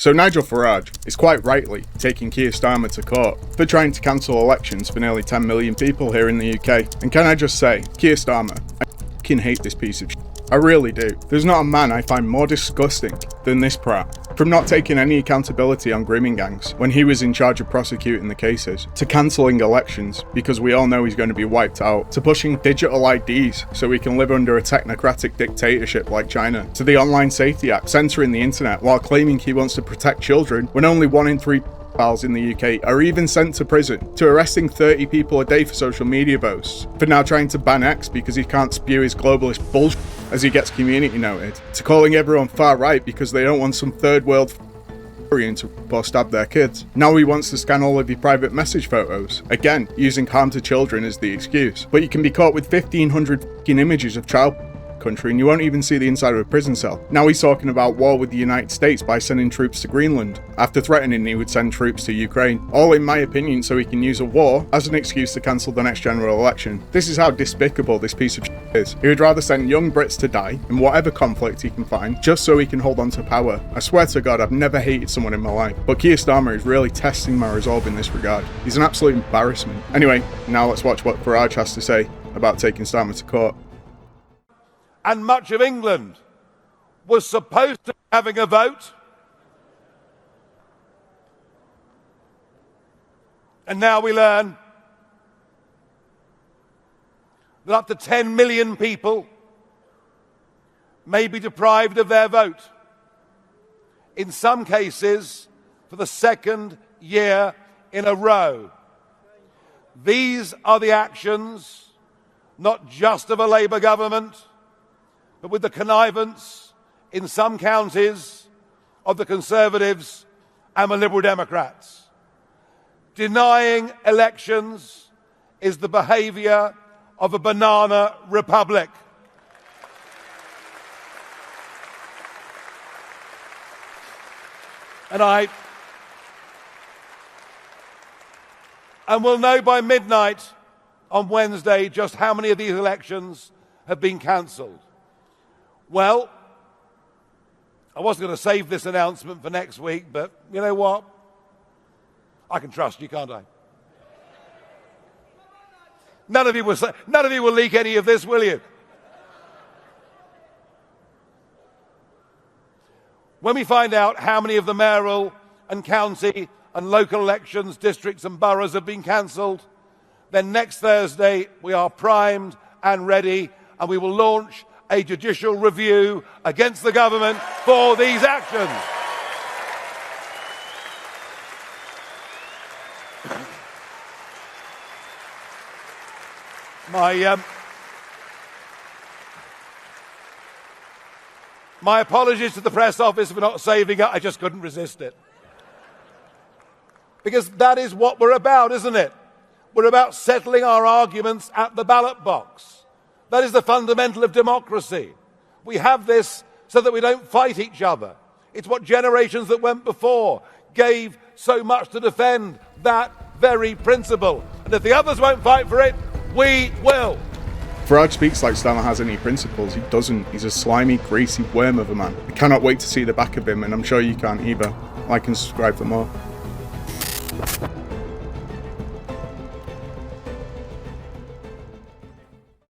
So Nigel Farage is quite rightly taking Keir Starmer to court for trying to cancel elections for nearly 10 million people here in the UK. And can I just say, Keir Starmer, I f***ing hate this piece of shit. I really do. There's not a man I find more disgusting than this prat. From not taking any accountability on grooming gangs when he was in charge of prosecuting the cases, to cancelling elections because we all know he's going to be wiped out, to pushing digital IDs so we can live under a technocratic dictatorship like China, to the Online Safety Act censoring the internet while claiming he wants to protect children when only 1 in 3 pedophiles in the UK are even sent to prison, to arresting 30 people a day for social media posts, for now trying to ban X because he can't spew his globalist bullshit as he gets community noted, to calling everyone far right because they don't want some third world to or stab their kids. Now he wants to scan all of your private message photos, again using harm to children as the excuse. But you can be caught with 1,500 fucking images of child country and you won't even see the inside of a prison cell. Now he's talking about war with the United States by sending troops to Greenland, after threatening he would send troops to Ukraine. All in my opinion so he can use a war as an excuse to cancel the next general election. This is how despicable this piece of shit is. He would rather send young Brits to die in whatever conflict he can find, just so he can hold on to power. I swear to God, I've never hated someone in my life, but Keir Starmer is really testing my resolve in this regard. He's an absolute embarrassment. Anyway, now let's watch what Farage has to say about taking Starmer to court. And much of England was supposed to be having a vote. And now we learn that up to 10 million people may be deprived of their vote. In some cases, for the second year in a row. These are the actions, not just of a Labour government, but with the connivance in some counties of the Conservatives and the Liberal Democrats. Denying elections is the behaviour of a banana republic. And we'll know by midnight on Wednesday just how many of these elections have been cancelled. Well, I wasn't going to save this announcement for next week, but you know what? I can trust you, can't I? None of you will leak any of this, will you? When we find out how many of the mayoral and county and local elections, districts and boroughs have been cancelled, then next Thursday we are primed and ready, and we will launch a judicial review against the government for these actions. My apologies to the press office for not saving it. I just couldn't resist it. Because that is what we're about, isn't it? We're about settling our arguments at the ballot box. That is the fundamental of democracy. We have this so that we don't fight each other. It's what generations that went before gave so much to defend that very principle. And if the others won't fight for it, we will. Farage speaks like Starmer has any principles. He doesn't. He's a slimy, greasy worm of a man. I cannot wait to see the back of him, and I'm sure you can't either. Like and subscribe for more.